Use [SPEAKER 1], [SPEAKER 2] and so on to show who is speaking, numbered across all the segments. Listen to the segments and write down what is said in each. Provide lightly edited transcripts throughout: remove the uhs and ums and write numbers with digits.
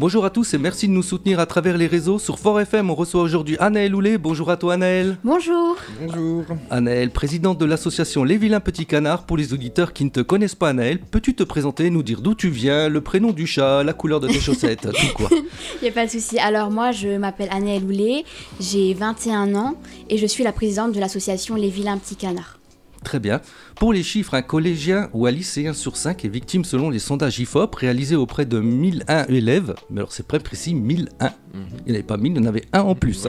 [SPEAKER 1] Bonjour à tous et merci de nous soutenir à travers les réseaux. Sur Fort FM, on reçoit aujourd'hui Anaëlle Houlet. Bonjour à toi Anaëlle.
[SPEAKER 2] Bonjour.
[SPEAKER 3] Bonjour.
[SPEAKER 1] Anaëlle, présidente de l'association Les Vilains Petits Canards. Pour les auditeurs qui ne te connaissent pas Anaëlle, peux-tu te présenter, nous dire d'où tu viens, le prénom du chat, la couleur de tes chaussettes, tout quoi?
[SPEAKER 2] Il n'y a pas de souci. Alors moi, je m'appelle Anaëlle Houlet, j'ai 21 ans et je suis la présidente de l'association Les Vilains Petits Canards.
[SPEAKER 1] Très bien. Pour les chiffres, un collégien ou un lycéen sur 5 est victime selon les sondages IFOP réalisés auprès de 1001 élèves. Mais alors c'est très précis, 1001. Il n'y en avait pas 1000, il y en avait un en plus.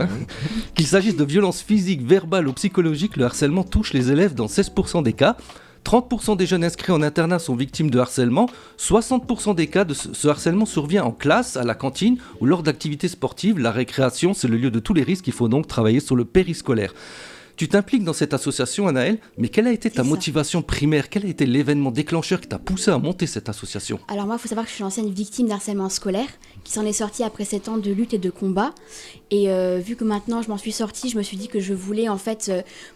[SPEAKER 1] Qu'il s'agisse de violences physiques, verbales ou psychologiques, le harcèlement touche les élèves dans 16% des cas. 30% des jeunes inscrits en internat sont victimes de harcèlement. 60% des cas de ce harcèlement survient en classe, à la cantine ou lors d'activités sportives. La récréation, c'est le lieu de tous les risques. Il faut donc travailler sur le périscolaire. Tu t'impliques dans cette association, Anaëlle, mais quelle a été ta motivation primaire? Quel a été l'événement déclencheur qui t'a poussé à monter cette association?
[SPEAKER 2] Alors moi, il faut savoir que je suis l'ancienne victime d'harcèlement scolaire, qui s'en est sortie après 7 ans de lutte et de combat. Et vu que maintenant je m'en suis sortie, je me suis dit que je voulais en fait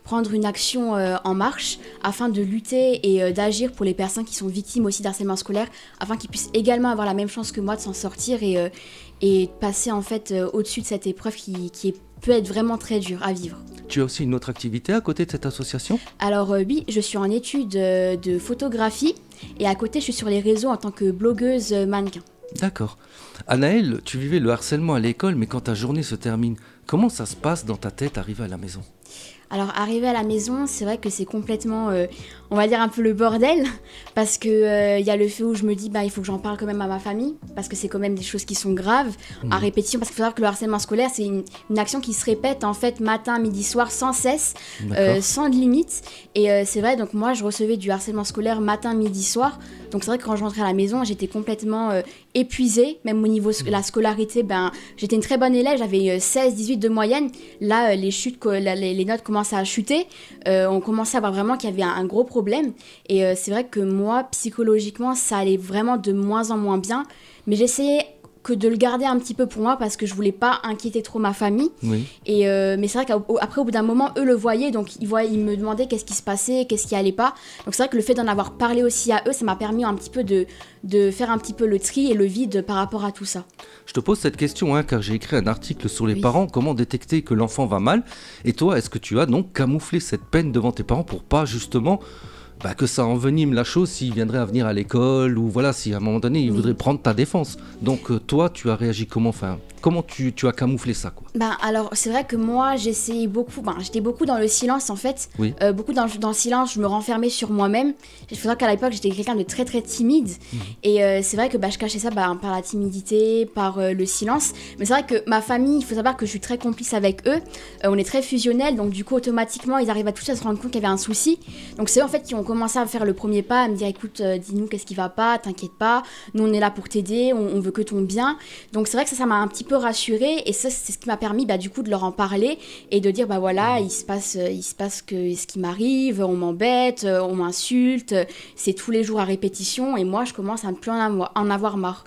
[SPEAKER 2] prendre une action en marche afin de lutter et d'agir pour les personnes qui sont victimes aussi d'harcèlement scolaire, afin qu'ils puissent également avoir la même chance que moi de s'en sortir et passer en fait au-dessus de cette épreuve qui peut être vraiment très dure à vivre.
[SPEAKER 1] Tu as aussi une autre activité à côté de cette association?
[SPEAKER 2] Alors oui, je suis en études de photographie et à côté je suis sur les réseaux en tant que blogueuse mannequin.
[SPEAKER 1] D'accord. Anaëlle, tu vivais le harcèlement à l'école, mais quand ta journée se termine, comment ça se passe dans ta tête arrivé à la maison?
[SPEAKER 2] Alors arriver à la maison, c'est vrai que c'est complètement, on va dire un peu le bordel, parce que y a le fait où je me dis, il faut que j'en parle quand même à ma famille, parce que c'est quand même des choses qui sont graves, à répétition, parce qu'il faut savoir que le harcèlement scolaire, c'est une action qui se répète en fait matin, midi, soir, sans cesse, sans limite, et c'est vrai, donc moi je recevais du harcèlement scolaire matin, midi, soir, donc c'est vrai que quand je rentrais à la maison, j'étais complètement épuisée, même au niveau de la scolarité, j'étais une très bonne élève, j'avais 16-18 de moyenne, là les notes commençaient à chuter, on commençait à voir vraiment qu'il y avait un gros problème, et c'est vrai que moi, psychologiquement, ça allait vraiment de moins en moins bien, mais j'essayais que de le garder un petit peu pour moi parce que je voulais pas inquiéter trop ma famille. Oui. Mais c'est vrai qu'après, au bout d'un moment, eux le voyaient, donc ils me demandaient qu'est-ce qui se passait, qu'est-ce qui allait pas. Donc c'est vrai que le fait d'en avoir parlé aussi à eux, ça m'a permis un petit peu de faire un petit peu le tri et le vide par rapport à tout ça.
[SPEAKER 1] Je te pose cette question car j'ai écrit un article sur les parents, comment détecter que l'enfant va mal. Et toi, est-ce que tu as donc camouflé cette peine devant tes parents pour pas justement que ça envenime la chose s'il viendrait à venir à l'école ou voilà, si à un moment donné il voudrait prendre ta défense. Donc toi, tu as réagi comment? Comment tu as camouflé ça quoi?
[SPEAKER 2] Alors c'est vrai que moi j'essayais beaucoup, j'étais beaucoup dans le silence en fait, beaucoup dans le silence, je me renfermais sur moi-même. Il faut savoir qu'à l'époque j'étais quelqu'un de très très timide et c'est vrai que je cachais ça par la timidité, par le silence. Mais c'est vrai que ma famille, il faut savoir que je suis très complice avec eux, on est très fusionnels, donc du coup automatiquement ils arrivent à tous à se rendre compte qu'il y avait un souci. Donc c'est eux en fait qui ont commencé à faire le premier pas, à me dire écoute, dis-nous qu'est-ce qui va pas, t'inquiète pas, nous on est là pour t'aider, on veut que ton bien. Donc c'est vrai que ça m'a un petit peu rassurée et ça c'est ce qui m'a permis du coup de leur en parler et de dire voilà, il se passe ce qui m'arrive, on m'embête, on m'insulte, c'est tous les jours à répétition et moi je commence à ne plus en avoir marre.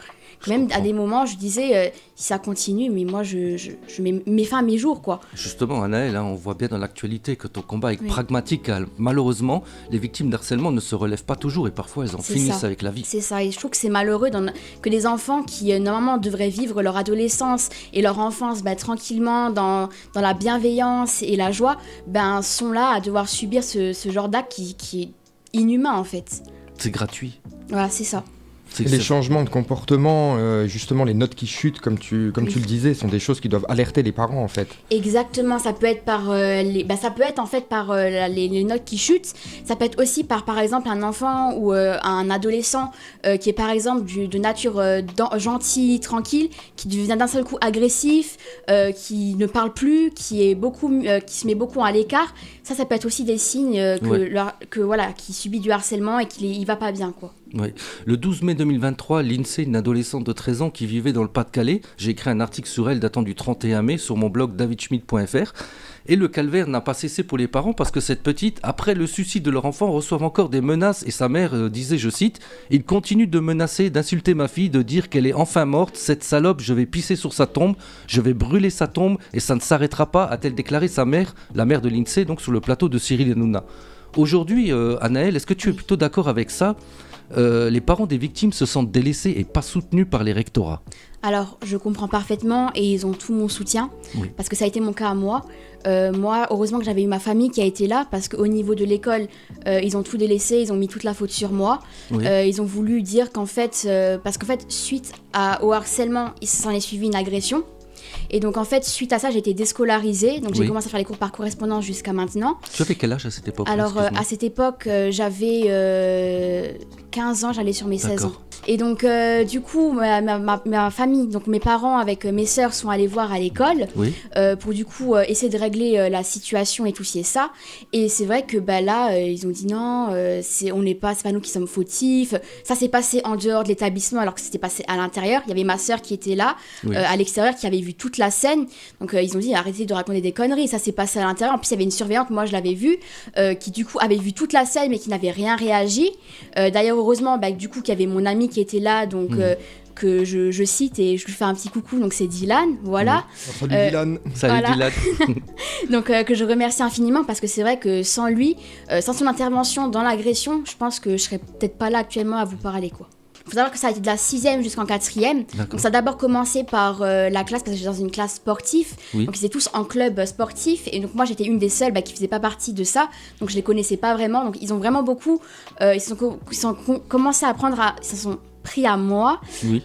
[SPEAKER 2] Même à des moments, je disais, si ça continue, mais moi, je mets fin à mes jours, quoi.
[SPEAKER 1] Justement, Anaëlle, on voit bien dans l'actualité que ton combat est pragmatique. Malheureusement, les victimes d'harcèlement ne se relèvent pas toujours et parfois, elles en finissent avec la vie.
[SPEAKER 2] C'est ça, et je trouve que c'est malheureux que des enfants qui, normalement, devraient vivre leur adolescence et leur enfance tranquillement, dans la bienveillance et la joie, sont là à devoir subir ce genre d'acte qui est inhumain, en fait.
[SPEAKER 1] C'est gratuit.
[SPEAKER 2] Voilà, c'est ça.
[SPEAKER 3] Les changements de comportement, justement les notes qui chutent, comme tu le disais, sont des choses qui doivent alerter les parents en fait.
[SPEAKER 2] Exactement, ça peut être par les notes qui chutent, ça peut être aussi par exemple un enfant ou un adolescent qui est par exemple de nature gentil, tranquille, qui devient d'un seul coup agressif, qui ne parle plus, qui se met beaucoup à l'écart. Ça peut être aussi des signes qu'il subit du harcèlement et qu'il va pas bien quoi.
[SPEAKER 1] Oui. Le 12 mai 2023, l'INSEE, une adolescente de 13 ans qui vivait dans le Pas-de-Calais, j'ai écrit un article sur elle datant du 31 mai sur mon blog davidschmidt.fr. Et le calvaire n'a pas cessé pour les parents parce que cette petite, après le suicide de leur enfant, reçoit encore des menaces et sa mère disait, je cite, « Il continue de menacer, d'insulter ma fille, de dire qu'elle est enfin morte, cette salope, je vais pisser sur sa tombe, je vais brûler sa tombe et ça ne s'arrêtera pas », a-t-elle déclaré sa mère, la mère de l'INSEE, donc sur le plateau de Cyril Hanouna. Aujourd'hui, Anaëlle, est-ce que tu es plutôt d'accord avec ça ? les parents des victimes se sentent délaissés et pas soutenus par les rectorats.
[SPEAKER 2] Alors, je comprends parfaitement et ils ont tout mon soutien,
[SPEAKER 1] Oui.
[SPEAKER 2] parce que ça a été mon cas à moi. Moi, heureusement que j'avais eu ma famille qui a été là, parce qu'au niveau de l'école, ils ont tout délaissé, ils ont mis toute la faute sur moi.
[SPEAKER 1] Oui.
[SPEAKER 2] Ils ont voulu dire qu'en fait, parce qu'en fait, suite au harcèlement, il s'en est suivi une agression. Et donc en fait, suite à ça, j'ai été déscolarisée, donc j'ai
[SPEAKER 1] Oui.
[SPEAKER 2] commencé à faire les cours par correspondance jusqu'à maintenant.
[SPEAKER 1] Tu avais quel âge à cette époque?
[SPEAKER 2] Alors à cette époque, j'avais 15 ans, j'allais sur mes 16 ans.
[SPEAKER 1] D'accord.
[SPEAKER 2] Et donc du coup, ma famille, donc mes parents avec mes sœurs sont allés voir à l'école
[SPEAKER 1] Oui.
[SPEAKER 2] pour du coup essayer de régler la situation et tout ci et ça. Et c'est vrai que là, ils ont dit non, c'est pas nous qui sommes fautifs. Ça s'est passé en dehors de l'établissement alors que c'était passé à l'intérieur. Il y avait ma sœur qui était là,
[SPEAKER 1] Oui.
[SPEAKER 2] à l'extérieur, qui avait vu toute la scène. Donc ils ont dit arrêtez de raconter des conneries, ça s'est passé à l'intérieur. En plus, il y avait une surveillante, moi je l'avais vue, qui du coup avait vu toute la scène mais qui n'avait rien réagi. D'ailleurs, heureusement, du coup, qu'il y avait mon ami qui était là, donc que je cite et je lui fais un petit coucou, donc c'est Dylan, voilà.
[SPEAKER 3] Salut Dylan.
[SPEAKER 1] Salut
[SPEAKER 2] Voilà.
[SPEAKER 1] Dylan.
[SPEAKER 2] Donc que je remercie infiniment parce que c'est vrai que sans lui, sans son intervention dans l'agression, je pense que je serais peut-être pas là actuellement à vous parler, quoi. Il faut savoir que ça a été de la 6e jusqu'en 4e.
[SPEAKER 1] D'accord.
[SPEAKER 2] Donc ça a d'abord commencé par la classe, parce que j'étais dans une classe sportive.
[SPEAKER 1] Oui.
[SPEAKER 2] Donc ils étaient tous en club sportif. Et donc moi j'étais une des seules qui faisait pas partie de ça. Donc je les connaissais pas vraiment. Donc ils ont vraiment beaucoup... ils sont commencé à apprendre à... Ils se sont pris à moi.
[SPEAKER 1] Oui.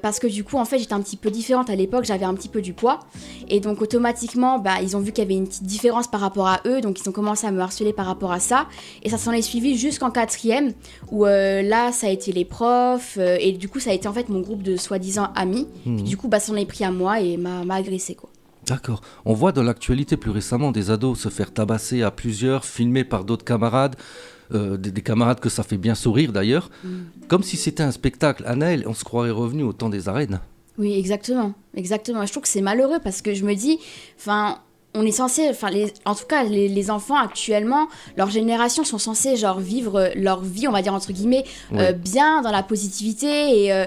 [SPEAKER 2] Parce que du coup en fait j'étais un petit peu différente à l'époque. J'avais un petit peu du poids. Et donc automatiquement ils ont vu qu'il y avait une petite différence par rapport à eux. Donc ils ont commencé à me harceler par rapport à ça. Et ça s'en est suivi jusqu'en 4e. Où là ça a été les profs. Et du coup ça a été en fait mon groupe de soi-disant amis. Puis, du coup ça s'en est pris à moi et m'a agressé, quoi.
[SPEAKER 1] D'accord. On voit dans l'actualité plus récemment des ados se faire tabasser à plusieurs, filmés par d'autres camarades, des camarades que ça fait bien sourire d'ailleurs, comme si c'était un spectacle. Anaëlle, on se croirait revenu au temps des arènes.
[SPEAKER 2] Oui, exactement. Exactement. Je trouve que c'est malheureux parce que je me dis, on est censé, en tout cas, les enfants actuellement, leur génération sont censés vivre leur vie, on va dire entre guillemets,
[SPEAKER 1] Ouais.
[SPEAKER 2] bien dans la positivité et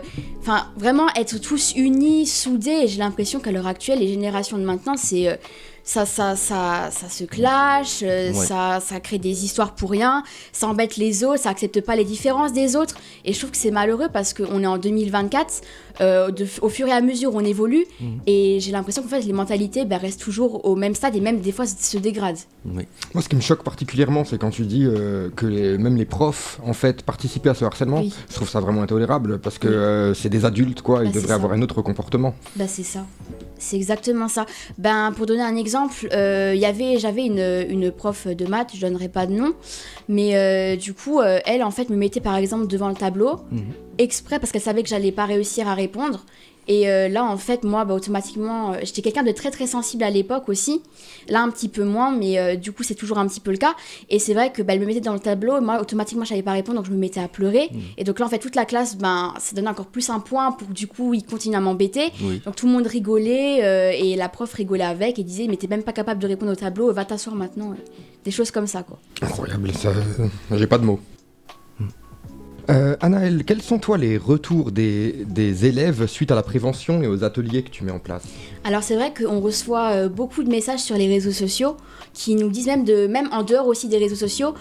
[SPEAKER 2] vraiment être tous unis, soudés. Et j'ai l'impression qu'à l'heure actuelle, les générations de maintenant, c'est ça se clash, ça crée des histoires pour rien, ça embête les autres, ça accepte pas les différences des autres. Et je trouve que c'est malheureux parce qu'on est en 2024, au fur et à mesure on évolue, et j'ai l'impression qu'en fait les mentalités restent toujours au même stade et même des fois se dégradent.
[SPEAKER 1] Oui.
[SPEAKER 3] Moi, ce qui me choque particulièrement, c'est quand tu dis que même les profs, en fait, participaient à ce harcèlement.
[SPEAKER 2] Oui.
[SPEAKER 3] Je trouve ça vraiment intolérable parce que c'est des adultes, quoi. Ils
[SPEAKER 2] c'est
[SPEAKER 3] devraient
[SPEAKER 2] ça.
[SPEAKER 3] avoir un autre comportement.
[SPEAKER 2] C'est ça. C'est exactement ça. Pour donner un exemple, j'avais une prof de maths, je donnerai pas de nom, mais du coup, elle, en fait, me mettait par exemple devant le tableau, exprès parce qu'elle savait que j'allais pas réussir à répondre. Et là, en fait, moi, automatiquement, j'étais quelqu'un de très très sensible à l'époque aussi. Là, un petit peu moins, mais du coup, c'est toujours un petit peu le cas. Et c'est vrai que elle me mettait dans le tableau, et moi, automatiquement, je savais pas répondre, donc je me mettais à pleurer. Et donc là, en fait, toute la classe, ça donnait encore plus un point pour que du coup, ils continuent à m'embêter.
[SPEAKER 1] Oui.
[SPEAKER 2] Donc tout le monde rigolait, et la prof rigolait avec et disait, mais t'es même pas capable de répondre au tableau, va t'asseoir maintenant. Des choses comme ça, quoi.
[SPEAKER 3] Incroyable, ça. J'ai pas de mots. Anaëlle, quels sont toi les retours des élèves suite à la prévention et aux ateliers que tu mets en place?
[SPEAKER 2] Alors c'est vrai qu'on reçoit beaucoup de messages sur les réseaux sociaux qui nous disent, même en dehors aussi des réseaux sociaux,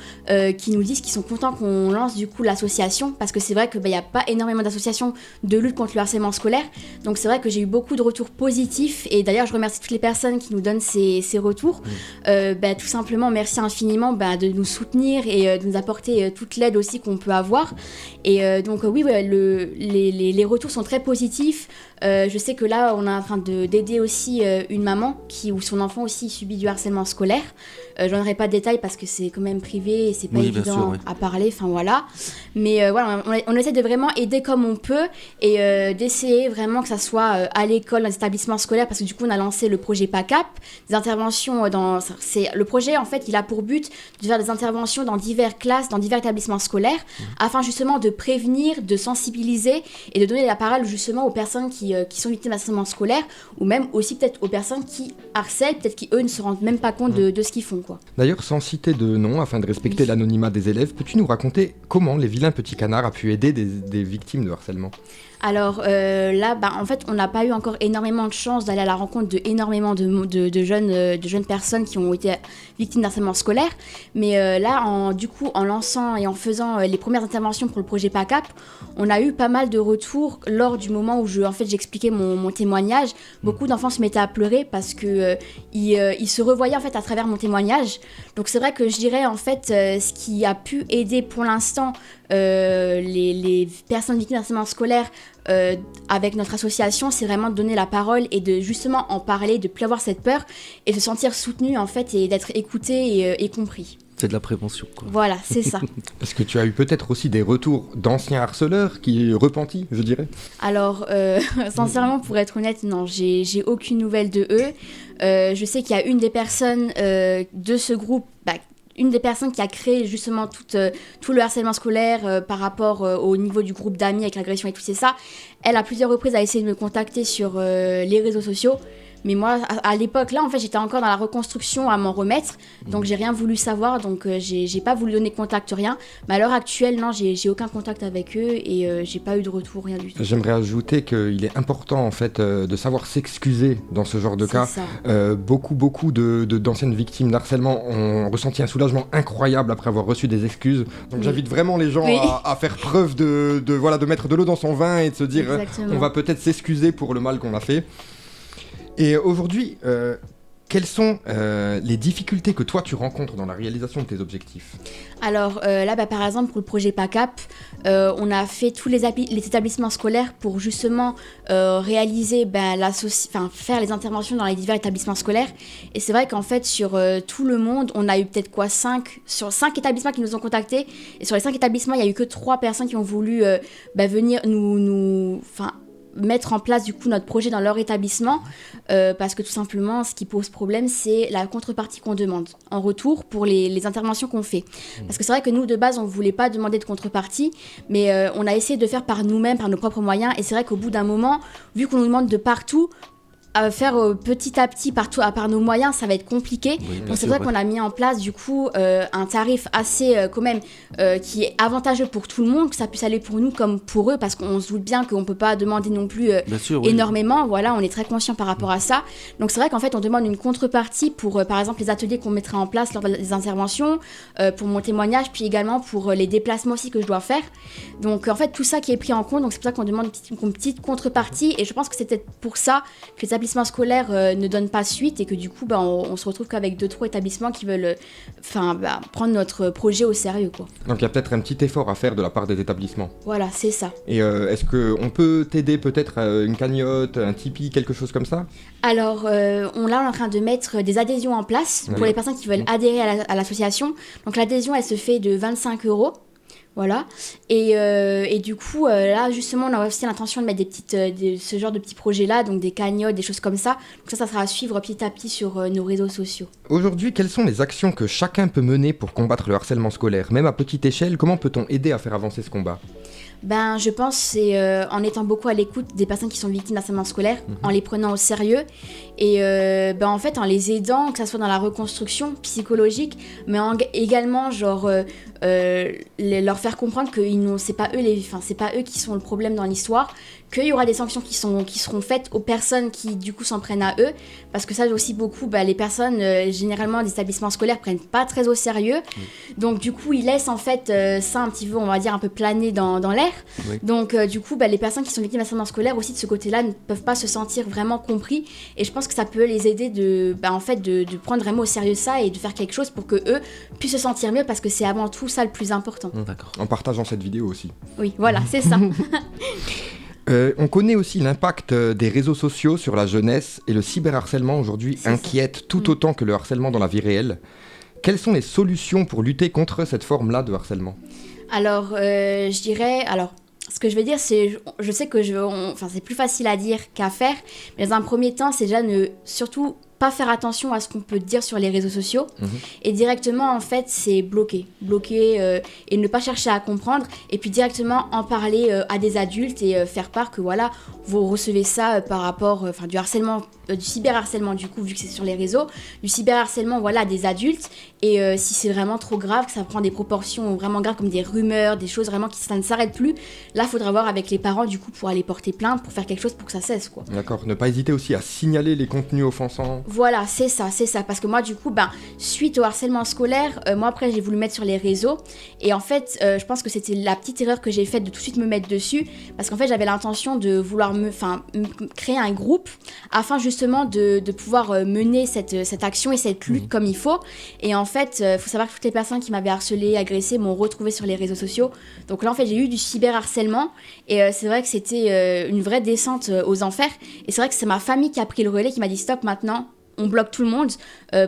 [SPEAKER 2] qui nous disent qu'ils sont contents qu'on lance du coup l'association, parce que c'est vrai qu'il n'y a pas énormément d'associations de lutte contre le harcèlement scolaire. Donc c'est vrai que j'ai eu beaucoup de retours positifs, et d'ailleurs je remercie toutes les personnes qui nous donnent ces retours. Tout simplement merci infiniment de nous soutenir et de nous apporter toute l'aide aussi qu'on peut avoir. Et donc oui, les retours sont très positifs. Je sais que là on est en train d'aider aussi une maman où son enfant aussi subit du harcèlement scolaire. Je donnerai pas de détails parce que c'est quand même privé et c'est pas
[SPEAKER 1] Oui, bien
[SPEAKER 2] évident
[SPEAKER 1] sûr, oui.
[SPEAKER 2] à parler, voilà. Mais voilà, on essaie de vraiment aider comme on peut et d'essayer vraiment que ça soit à l'école, dans les établissements scolaires, parce que du coup on a lancé le projet PACAP, des interventions le projet en fait il a pour but de faire des interventions dans diverses classes, dans divers établissements scolaires, afin justement de prévenir, de sensibiliser et de donner la parole justement aux personnes qui sont victimes d'harcèlement scolaire, ou même aussi peut-être aux personnes qui harcèlent, peut-être qui eux ne se rendent même pas compte de ce qu'ils font, quoi.
[SPEAKER 3] D'ailleurs, sans citer de nom, afin de respecter l'anonymat des élèves, peux-tu nous raconter comment les vilains petits canards a pu aider des victimes de harcèlement?
[SPEAKER 2] Alors là, en fait, on n'a pas eu encore énormément de chance d'aller à la rencontre de énormément de jeunes personnes qui ont été victimes d'harcèlement scolaire. Mais là, du coup, en lançant et en faisant les premières interventions pour le projet PACAP, on a eu pas mal de retours lors du moment où j'expliquais mon témoignage. Beaucoup d'enfants se mettaient à pleurer parce que ils se revoyaient en fait à travers mon témoignage. Donc c'est vrai que je dirais en fait ce qui a pu aider pour l'instant les personnes victimes d'harcèlement scolaire avec notre association, c'est vraiment de donner la parole et de justement en parler, de ne plus avoir cette peur et de se sentir soutenu en fait et d'être écouté et compris.
[SPEAKER 1] C'est de la prévention, quoi.
[SPEAKER 2] Voilà, c'est ça.
[SPEAKER 3] Est-ce que tu as eu peut-être aussi des retours d'anciens harceleurs qui repentis, je dirais ?
[SPEAKER 2] Alors, sincèrement, pour être honnête, non, j'ai aucune nouvelle de eux. Je sais qu'il y a une des personnes de ce groupe, une des personnes qui a créé justement tout le harcèlement scolaire par rapport au niveau du groupe d'amis avec l'agression et tout ça. Elle, à plusieurs reprises, a essayé de me contacter sur les réseaux sociaux. Mais moi, à l'époque, là, en fait, j'étais encore dans la reconstruction à m'en remettre. Donc, j'ai rien voulu savoir. Donc, j'ai pas voulu donner contact, rien. Mais à l'heure actuelle, non, j'ai aucun contact avec eux et j'ai pas eu de retour, rien du tout.
[SPEAKER 3] J'aimerais ajouter qu'il est important, en fait, de savoir s'excuser dans ce genre de cas. Beaucoup d'anciennes victimes d'harcèlement ont ressenti un soulagement incroyable après avoir reçu des excuses. Donc, j'invite vraiment les gens à faire preuve de mettre de l'eau dans son vin et de se dire on va peut-être s'excuser pour le mal qu'on a fait. Et aujourd'hui, quelles sont les difficultés que toi tu rencontres dans la réalisation de tes objectifs ?
[SPEAKER 2] Alors là, par exemple, pour le projet PACAP, on a fait tous les établissements scolaires pour justement réaliser, faire les interventions dans les divers établissements scolaires. Et c'est vrai qu'en fait, sur tout le monde, on a eu peut-être 5 établissements qui nous ont contactés. Et sur les 5 établissements, il n'y a eu que 3 personnes qui ont voulu venir nous mettre en place du coup notre projet dans leur établissement parce que tout simplement ce qui pose problème c'est la contrepartie qu'on demande en retour pour les interventions qu'on fait parce que c'est vrai que nous de base on voulait pas demander de contrepartie mais on a essayé de faire par nous-mêmes, par nos propres moyens et c'est vrai qu'au bout d'un moment vu qu'on nous demande de partout à faire petit à petit par nos moyens, ça va être compliqué.
[SPEAKER 1] Oui,
[SPEAKER 2] donc c'est vrai qu'on a mis en place du coup un tarif assez quand même qui est avantageux pour tout le monde, que ça puisse aller pour nous comme pour eux, parce qu'on se doute bien qu'on peut pas demander non plus énormément. Voilà, on est très conscient par rapport à ça. Donc c'est vrai qu'en fait on demande une contrepartie pour par exemple les ateliers qu'on mettra en place lors des interventions, pour mon témoignage, puis également pour les déplacements aussi que je dois faire. Donc en fait tout ça qui est pris en compte, donc c'est pour ça qu'on demande une petite contrepartie et je pense que c'est peut-être pour ça que les établissements scolaires ne donnent pas suite et que du coup on se retrouve qu'avec 2-3 établissements qui veulent prendre notre projet au sérieux quoi.
[SPEAKER 3] Donc il y a peut-être un petit effort à faire de la part des établissements.
[SPEAKER 2] Voilà, c'est ça.
[SPEAKER 3] Et est-ce qu'on peut t'aider peut-être une cagnotte, un Tipeee, quelque chose comme ça ?
[SPEAKER 2] Alors on est en train de mettre des adhésions en place pour les personnes qui veulent adhérer à l'association. Donc l'adhésion elle se fait de 25 €. Voilà, et du coup, là, justement, on a aussi l'intention de mettre ce genre de petits projets-là, donc des cagnottes, des choses comme ça. Donc ça sera à suivre petit à petit sur nos réseaux sociaux.
[SPEAKER 3] Aujourd'hui, quelles sont les actions que chacun peut mener pour combattre le harcèlement scolaire ? Même à petite échelle, comment peut-on aider à faire avancer ce combat ?
[SPEAKER 2] Je pense que c'est en étant beaucoup à l'écoute des personnes qui sont victimes d'harcèlement scolaire, en les prenant au sérieux et en fait en les aidant, que ça soit dans la reconstruction psychologique, mais également leur faire comprendre que c'est pas eux qui sont le problème dans l'histoire, qu'il y aura des sanctions qui seront faites aux personnes qui du coup s'en prennent à eux, parce que ça aussi beaucoup, les personnes généralement des établissements scolaires prennent pas très au sérieux, donc du coup ils laissent en fait ça un petit peu, on va dire un peu planer dans l'air. Oui. Donc du coup les personnes qui sont victimes d'harcèlement scolaire aussi de ce côté-là ne peuvent pas se sentir vraiment compris et je pense que ça peut les aider de prendre vraiment au sérieux ça et de faire quelque chose pour que eux puissent se sentir mieux parce que c'est avant tout ça le plus important.
[SPEAKER 1] D'accord.
[SPEAKER 3] En partageant cette vidéo aussi.
[SPEAKER 2] Oui, voilà, c'est ça.
[SPEAKER 3] On connaît aussi l'impact des réseaux sociaux sur la jeunesse et le cyberharcèlement aujourd'hui inquiète tout autant que le harcèlement dans la vie réelle. Quelles sont les solutions pour lutter contre cette forme-là de harcèlement ?
[SPEAKER 2] Alors, je dirais... ce que je vais dire, c'est... Je sais que c'est plus facile à dire qu'à faire, mais dans un premier temps, c'est déjà surtout pas faire attention à ce qu'on peut dire sur les réseaux sociaux. Et directement, en fait, c'est bloquer et ne pas chercher à comprendre. Et puis directement en parler à des adultes et faire part que voilà, vous recevez ça par rapport, du harcèlement, du cyberharcèlement du coup, vu que c'est sur les réseaux, du cyberharcèlement, voilà, à des adultes. Et si c'est vraiment trop grave, que ça prend des proportions vraiment graves comme des rumeurs, des choses vraiment ça ne s'arrête plus, là, il faudra voir avec les parents du coup pour aller porter plainte, pour faire quelque chose pour que ça cesse, quoi.
[SPEAKER 3] D'accord, ne pas hésiter aussi à signaler les contenus offensants.
[SPEAKER 2] Voilà, c'est ça, parce que moi du coup, suite au harcèlement scolaire, moi après j'ai voulu mettre sur les réseaux, et en fait, je pense que c'était la petite erreur que j'ai faite de tout de suite me mettre dessus, parce qu'en fait j'avais l'intention de vouloir créer un groupe, afin justement de pouvoir mener cette action et cette lutte comme il faut, et en fait, faut savoir que toutes les personnes qui m'avaient harcelé, agressé, m'ont retrouvé sur les réseaux sociaux, donc là en fait j'ai eu du cyberharcèlement, et c'est vrai que c'était une vraie descente aux enfers, et c'est vrai que c'est ma famille qui a pris le relais, qui m'a dit stop maintenant, on bloque tout le monde,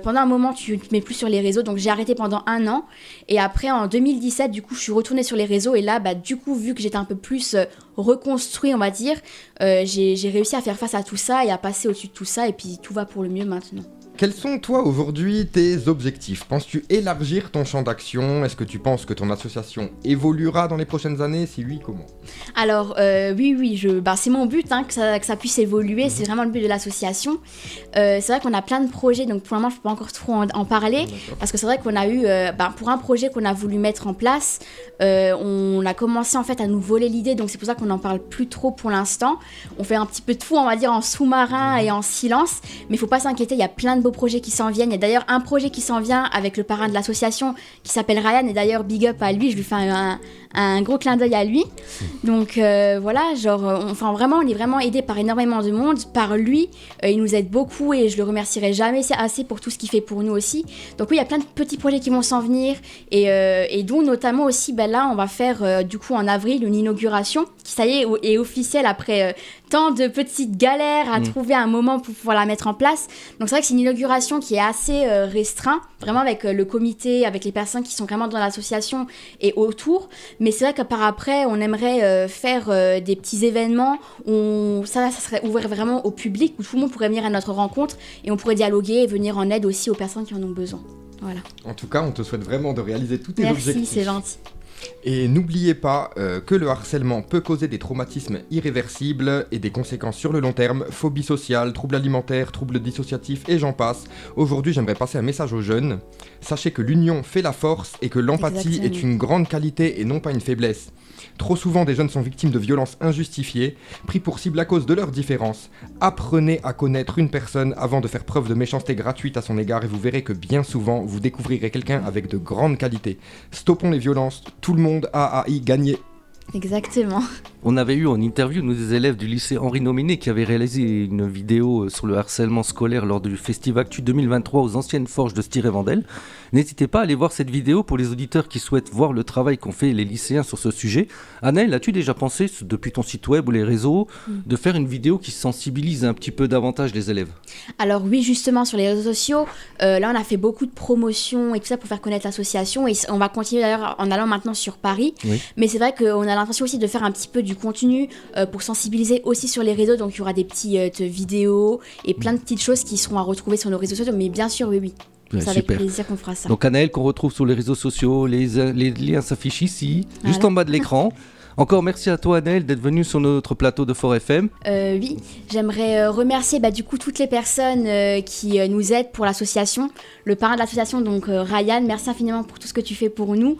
[SPEAKER 2] pendant un moment tu te mets plus sur les réseaux, donc j'ai arrêté pendant 1 an, et après en 2017 du coup je suis retournée sur les réseaux, et là du coup vu que j'étais un peu plus reconstruit on va dire, j'ai réussi à faire face à tout ça et à passer au-dessus de tout ça, et puis tout va pour le mieux maintenant.
[SPEAKER 3] Quels sont, toi, aujourd'hui, tes objectifs ? Penses-tu élargir ton champ d'action ? Est-ce que tu penses que ton association évoluera dans les prochaines années ? Si oui, comment ?
[SPEAKER 2] Alors, oui, c'est mon but que ça puisse évoluer, c'est vraiment le but de l'association. C'est vrai qu'on a plein de projets, donc pour le moment, je ne peux pas encore trop en parler, parce que c'est vrai qu'on a eu, pour un projet qu'on a voulu mettre en place, on a commencé en fait à nous voler l'idée, donc c'est pour ça qu'on n'en parle plus trop pour l'instant. On fait un petit peu de tout, on va dire, en sous-marin et en silence, mais il ne faut pas s'inquiéter, il y a plein de beaux projets qui s'en viennent. Il y a d'ailleurs un projet qui s'en vient avec le parrain de l'association qui s'appelle Ryan, et d'ailleurs big up à lui, je lui fais un gros clin d'œil à lui. Donc voilà, vraiment on est vraiment aidé par énormément de monde, par lui, il nous aide beaucoup et je le remercierai jamais assez pour tout ce qu'il fait pour nous aussi. Donc oui, il y a plein de petits projets qui vont s'en venir, et dont notamment aussi là on va faire du coup en avril une inauguration qui ça y est officielle après tant de petites galères à trouver un moment pour pouvoir la mettre en place. Donc c'est vrai que c'est une inauguration qui est assez restreinte, vraiment avec le comité, avec les personnes qui sont vraiment dans l'association et autour. Mais c'est vrai que par après, on aimerait faire des petits événements où ça serait ouvert vraiment au public, où tout le monde pourrait venir à notre rencontre et on pourrait dialoguer et venir en aide aussi aux personnes qui en ont besoin. Voilà.
[SPEAKER 3] En tout cas, on te souhaite vraiment de réaliser tous tes objectifs.
[SPEAKER 2] Merci, c'est gentil.
[SPEAKER 3] Et n'oubliez pas que le harcèlement peut causer des traumatismes irréversibles et des conséquences sur le long terme, phobie sociale, troubles alimentaires, troubles dissociatifs et j'en passe. Aujourd'hui, j'aimerais passer un message aux jeunes. Sachez que l'union fait la force et que l'empathie est une grande qualité et non pas une faiblesse. Trop souvent, des jeunes sont victimes de violences injustifiées, pris pour cible à cause de leurs différences. Apprenez à connaître une personne avant de faire preuve de méchanceté gratuite à son égard et vous verrez que bien souvent, vous découvrirez quelqu'un avec de grandes qualités. Stoppons les violences, tout le monde a à y gagner.
[SPEAKER 2] Exactement.
[SPEAKER 1] On avait eu en interview des élèves du lycée Henri Nominé qui avaient réalisé une vidéo sur le harcèlement scolaire lors du Festivactu 2023 aux anciennes forges de Styr-et-Vendel. N'hésitez pas à aller voir cette vidéo pour les auditeurs qui souhaitent voir le travail qu'ont fait les lycéens sur ce sujet. Anaëlle, as-tu déjà pensé, depuis ton site web ou les réseaux, de faire une vidéo qui sensibilise un petit peu davantage les élèves ?
[SPEAKER 2] Alors oui, justement, sur les réseaux sociaux, là on a fait beaucoup de promotions et tout ça pour faire connaître l'association, et on va continuer d'ailleurs en allant maintenant sur Paris. Oui. Mais c'est vrai qu'on a l'intention aussi de faire un petit peu du contenu pour sensibiliser aussi sur les réseaux, donc il y aura des petites vidéos et plein de petites choses qui seront à retrouver sur nos réseaux sociaux, mais bien sûr, oui. C'est avec plaisir qu'on fera ça.
[SPEAKER 1] Donc Anaëlle qu'on retrouve sur les réseaux sociaux, les liens s'affichent ici, juste en bas de l'écran. Encore merci à toi Anaëlle d'être venue sur notre plateau de Fort FM.
[SPEAKER 2] Oui, j'aimerais remercier du coup toutes les personnes qui nous aident pour l'association, le parrain de l'association, donc Ryan, merci infiniment pour tout ce que tu fais pour nous,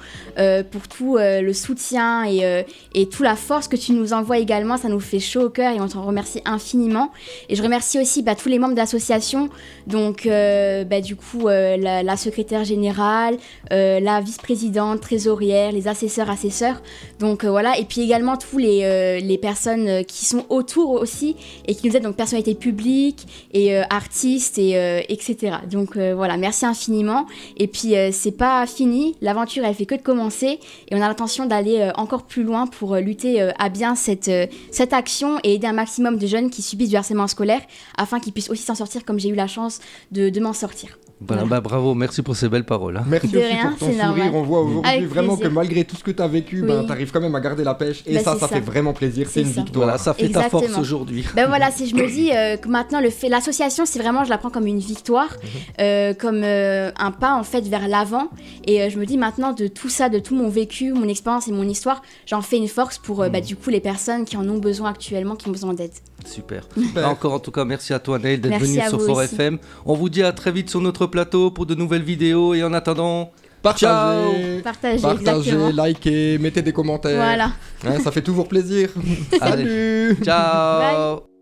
[SPEAKER 2] pour tout le soutien et toute la force que tu nous envoies également, ça nous fait chaud au cœur et on t'en remercie infiniment. Et je remercie aussi tous les membres de l'association, donc du coup la secrétaire générale, la vice-présidente, trésorière, les assesseurs, donc voilà. Et puis également tous les personnes qui sont autour aussi et qui nous aident, donc personnalités publiques et artistes etc. Donc voilà, merci infiniment. Et puis c'est pas fini, l'aventure elle fait que de commencer et on a l'intention d'aller encore plus loin pour lutter à bien cette action et aider un maximum de jeunes qui subissent du harcèlement scolaire afin qu'ils puissent aussi s'en sortir comme j'ai eu la chance de m'en sortir.
[SPEAKER 1] Voilà, bah bravo, merci pour ces belles paroles. Hein.
[SPEAKER 3] Merci
[SPEAKER 2] De
[SPEAKER 3] aussi
[SPEAKER 2] rien,
[SPEAKER 3] pour ton
[SPEAKER 2] c'est
[SPEAKER 3] sourire.
[SPEAKER 2] normal.
[SPEAKER 3] On voit aujourd'hui
[SPEAKER 2] Avec
[SPEAKER 3] vraiment que
[SPEAKER 2] plaisir.
[SPEAKER 3] malgré tout ce que tu as vécu,
[SPEAKER 2] Oui.
[SPEAKER 3] tu arrives quand même à garder la pêche. Et
[SPEAKER 2] Bah,
[SPEAKER 3] ça
[SPEAKER 2] c'est
[SPEAKER 3] fait vraiment plaisir. C'est
[SPEAKER 2] C'est
[SPEAKER 3] une
[SPEAKER 2] ça.
[SPEAKER 3] victoire.
[SPEAKER 1] Voilà, ça fait ta
[SPEAKER 2] Exactement.
[SPEAKER 1] force aujourd'hui.
[SPEAKER 2] Ben voilà, si je me dis que maintenant l'association, c'est vraiment, je la prends comme une victoire, comme un pas en fait vers l'avant. Et je me dis maintenant de tout ça, de tout mon vécu, mon expérience et mon histoire, j'en fais une force pour du coup les personnes qui en ont besoin actuellement, qui ont besoin d'aide.
[SPEAKER 1] Super.
[SPEAKER 3] Super.
[SPEAKER 1] Encore en tout cas, merci à toi Neil d'être
[SPEAKER 2] Merci
[SPEAKER 1] venu
[SPEAKER 2] à
[SPEAKER 1] sur
[SPEAKER 2] vous
[SPEAKER 1] Fort
[SPEAKER 2] aussi.
[SPEAKER 1] FM. On vous dit à très vite sur notre plateau pour de nouvelles vidéos et en attendant,
[SPEAKER 3] Partagez,
[SPEAKER 2] Partagez, exactement.
[SPEAKER 3] likez, mettez des commentaires.
[SPEAKER 2] Voilà.
[SPEAKER 3] Hein, ça fait toujours plaisir.
[SPEAKER 1] Allez.
[SPEAKER 3] Salut.
[SPEAKER 1] ciao.